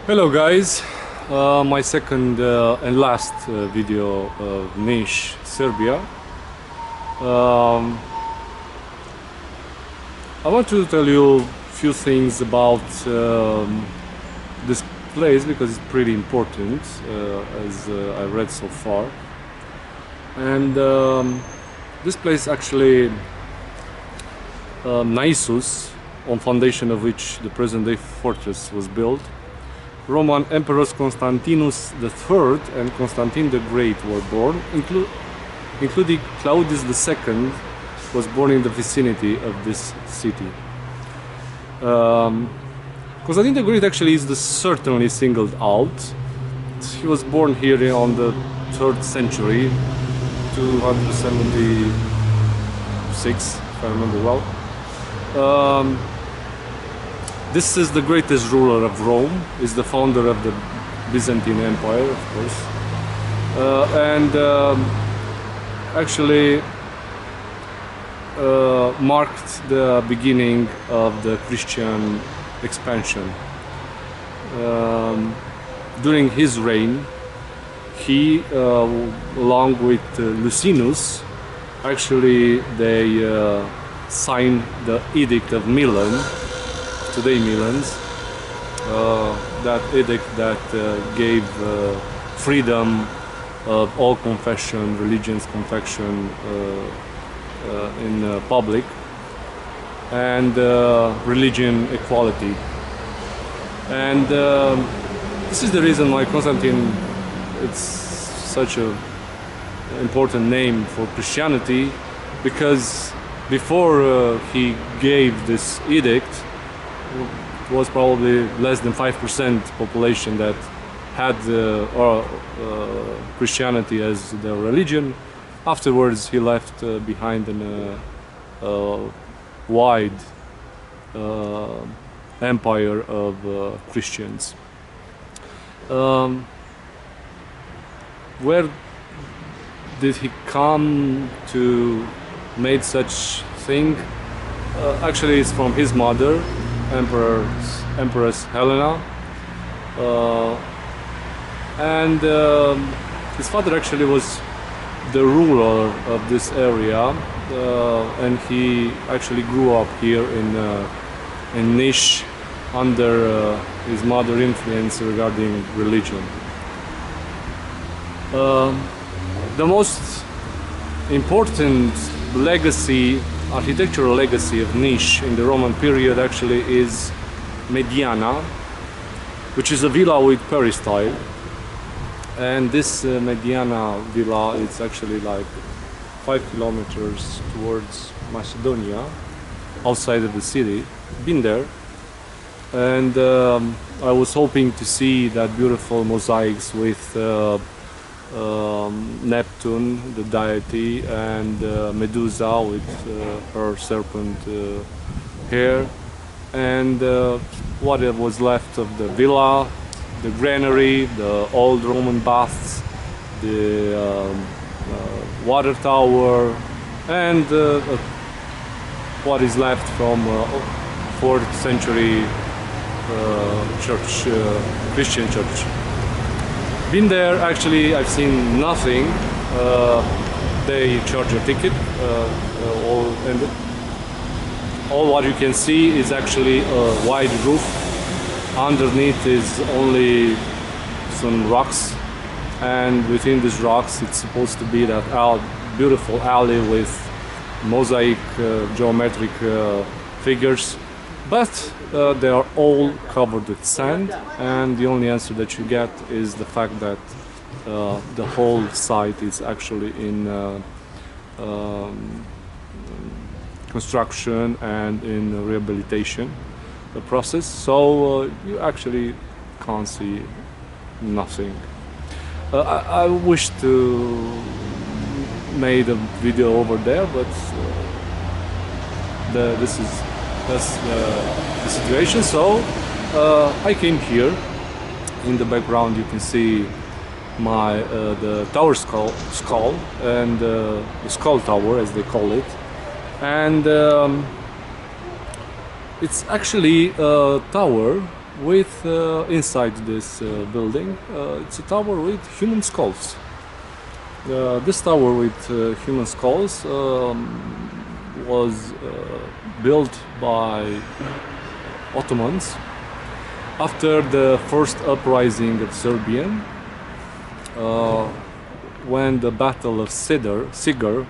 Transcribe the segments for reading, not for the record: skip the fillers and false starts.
Hello guys, my second and last video of Niš, Serbia. I want to tell you a few things about this place because it's pretty important as I read so far. And this place actually, Naissus, on foundation of which the present-day fortress was built. Roman emperors Constantinus III and Constantine the Great were born, including Claudius II was born in the vicinity of this city. Constantine the Great actually is certainly singled out. He was born here on the 3rd century, 276, if I remember well. This is the greatest ruler of Rome, is the founder of the Byzantine Empire, of course, and actually marked the beginning of the Christian expansion. During his reign, he, along with Lucinus, actually they signed the Edict of Milan, today Milan's, that edict that gave freedom of all confession, religions confession in public, and religion equality. And this is the reason why Constantine, it's such an important name for Christianity, because before he gave this edict, it was probably less than 5% population that had Christianity as their religion. Afterwards, he left behind a wide empire of Christians. Where did he come to make such thing? Actually, it's from his mother, Empress Helena, and his father actually was the ruler of this area, and he actually grew up here in Niš under his mother's influence regarding religion. The most important legacy, architectural legacy of Niš in the Roman period actually is Mediana, which is a villa with peristyle. And this Mediana villa is actually like 5 kilometers towards Macedonia, outside of the city. Been there, and I was hoping to see that beautiful mosaics with Neptune, the deity, and Medusa with her serpent hair, and what was left of the villa, the granary, the old Roman baths, the water tower, and what is left from 4th century church, Christian church. Been there, actually I've seen nothing. They charge a ticket, and all what you can see is actually a wide roof. Underneath is only some rocks, and within these rocks it's supposed to be that beautiful alley with mosaic geometric figures, but they are all covered with sand, and the only answer that you get is the fact that the whole site is actually in construction and in rehabilitation process, so you actually can't see nothing. I wish to made a video over there, but that's the situation. So I came here. In the background you can see the tower skull and the skull tower, as they call it, and it's actually a tower with inside this building, it's a tower with human skulls. This tower with human skulls was built by Ottomans after the first uprising of Serbian, when the Battle of Sigar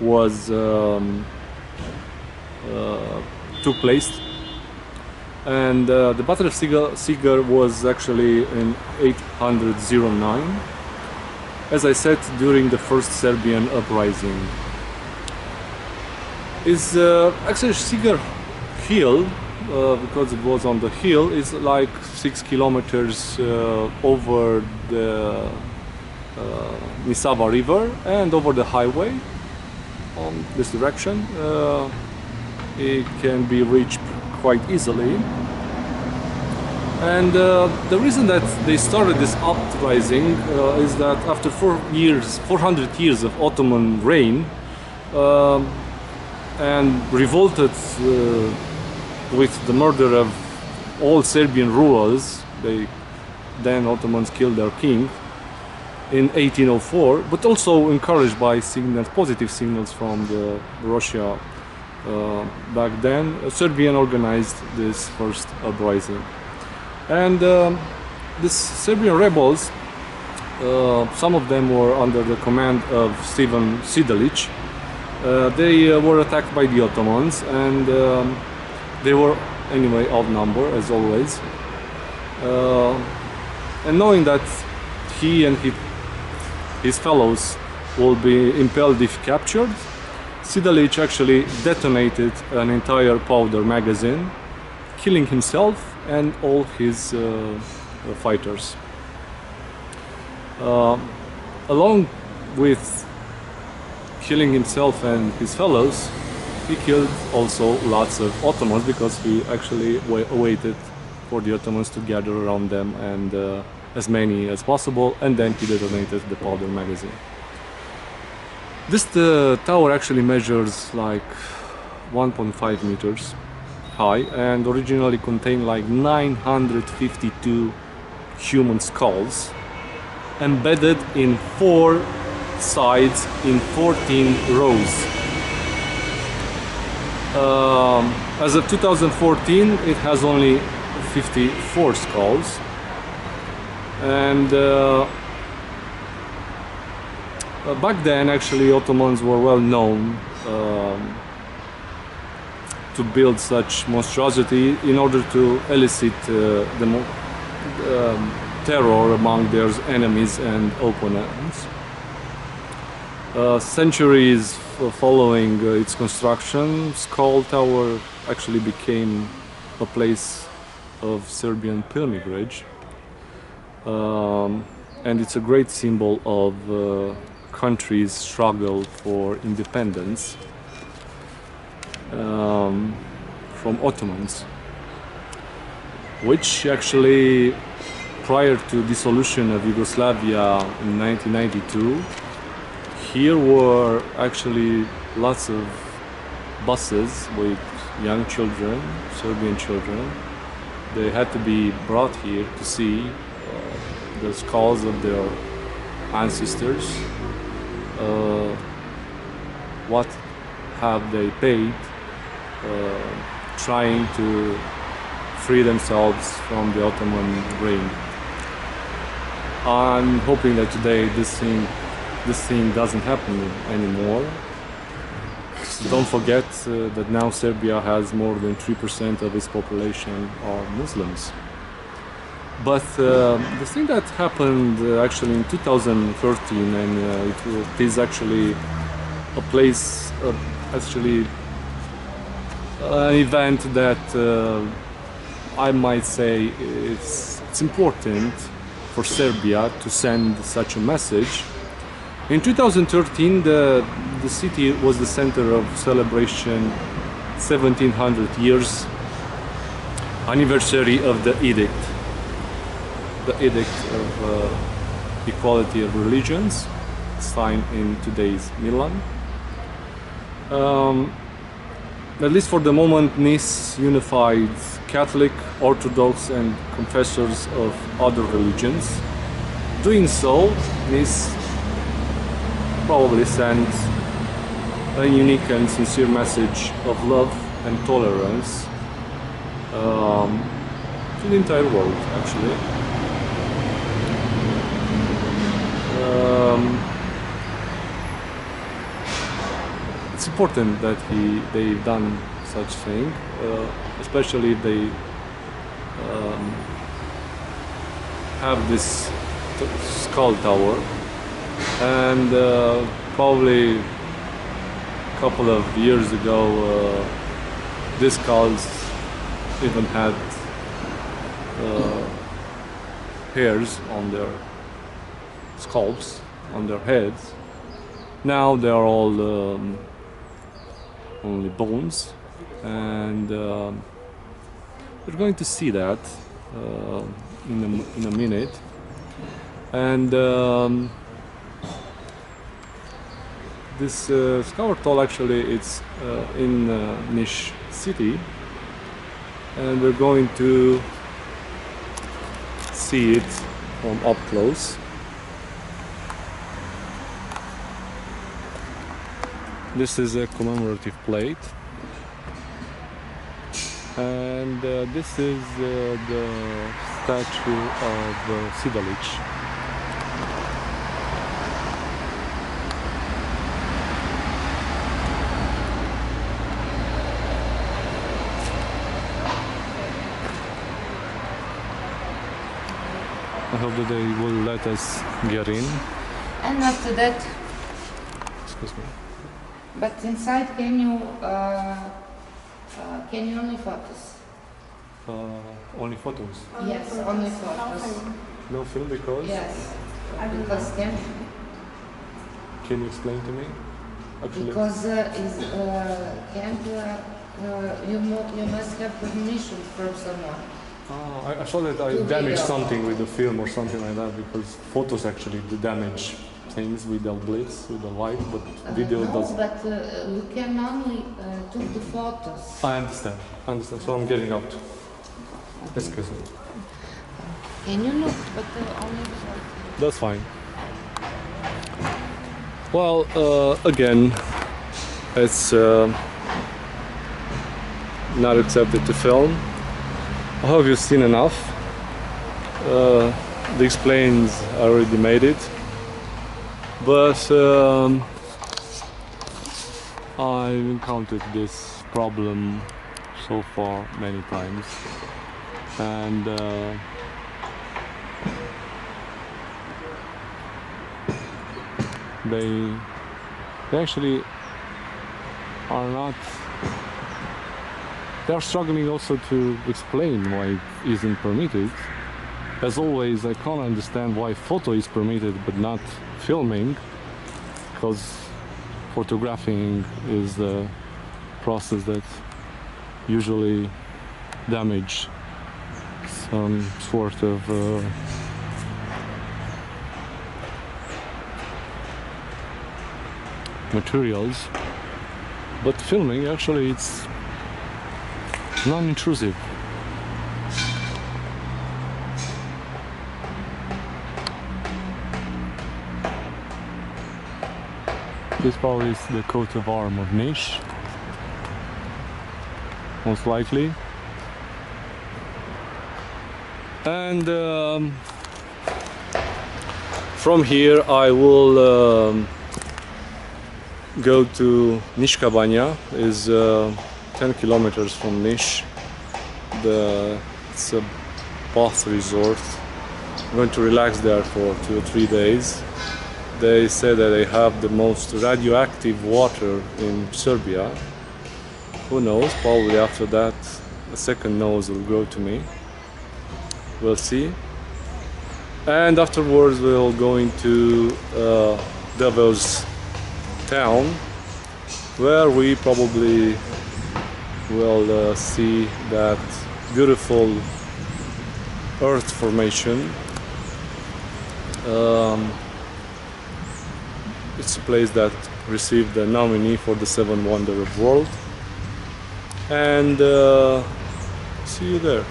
was took place. And the Battle of Sigar was actually in 809, as I said, during the first Serbian uprising. Is actually Sigar hill, because it was on the hill, is like 6 kilometers over the Misava River and over the highway on this direction. It can be reached quite easily. And the reason that they started this uprising is that after 400 years of Ottoman reign, and revolted with the murder of all Serbian rulers, then Ottomans killed their king in 1804, but also encouraged by positive signals from Russia back then. Serbian organized this first uprising, and these Serbian rebels, some of them were under the command of Stephen Sidalic. They were attacked by the Ottomans, and they were anyway outnumbered as always. And knowing that he and his fellows will be impaled if captured, Sidalic actually detonated an entire powder magazine, killing himself and all his fighters. Along with killing himself and his fellows, he killed also lots of Ottomans, because he actually waited for the Ottomans to gather around them, and as many as possible, and then he detonated the powder magazine. This tower actually measures like 1.5 meters high, and originally contained like 952 human skulls embedded in 4 sides in 14 rows. As of 2014, it has only 54 skulls, and back then actually Ottomans were well known to build such monstrosity in order to elicit terror among their enemies and opponents. Centuries following its construction, Skull Tower actually became a place of Serbian pilgrimage, and it's a great symbol of country's struggle for independence from Ottomans, which actually, prior to dissolution of Yugoslavia in 1992, here were actually lots of buses with young children, Serbian children. They had to be brought here to see the skulls of their ancestors. What have they paid trying to free themselves from the Ottoman reign? I'm hoping that today this thing doesn't happen anymore. So don't forget that now Serbia has more than 3% of its population are Muslims. But the thing that happened actually in 2013, and it is actually a place, actually an event that I might say it's important for Serbia to send such a message. In 2013, the city was the center of celebration 1700 years anniversary of the edict of equality of religions, signed in today's Milan. at least for the moment, Nice unified Catholic, Orthodox and confessors of other religions. Doing so, Nice probably sends a unique and sincere message of love and tolerance to the entire world, actually. It's important that they've done such thing, especially if they have this skull tower, and probably a couple of years ago these skulls even had hairs on their skulls, on their heads. Now they are all only bones, and we're going to see that in a minute. And this Skavartol, actually, it's in Niš city, and we're going to see it from up close. This is a commemorative plate, and this is the statue of Sidalic. I hope that they will let us get in. And after that, Excuse me. but inside, can you only focus? Only photos. Yes, only photos. No film because. Yes, because Can you explain to me? Actually. because you must have permission from someone. I thought that I damaged something with the film or something like that, because photos actually do damage things with the blitz, with the light, but video no, doesn't. but you can only take the photos. I understand. So I'm getting out. Excuse me. Can you look, but only the photos? That's fine. Well, again, it's not accepted to film. I hope you've seen enough. The explains already made it, but I've encountered this problem so far many times, and they actually are not. They are struggling also to explain why it isn't permitted. As always, I can't understand why photo is permitted but not filming, because photographing is the process that usually damage some sort of materials, but filming actually it's non-intrusive. This probably is the coat of arms of Niš, most likely. And from here I will go to Niška Banja. Is 10 kilometers from Niš. It's a bath resort. I'm going to relax there for 2 or 3 days. They say that they have the most radioactive water in Serbia. Who knows, probably after that a second nose will grow to me. We'll see. And afterwards we'll go into Devil's Town, where we probably will see that beautiful earth formation. It's a place that received the nominee for the 7th Wonder of the World. and see you there.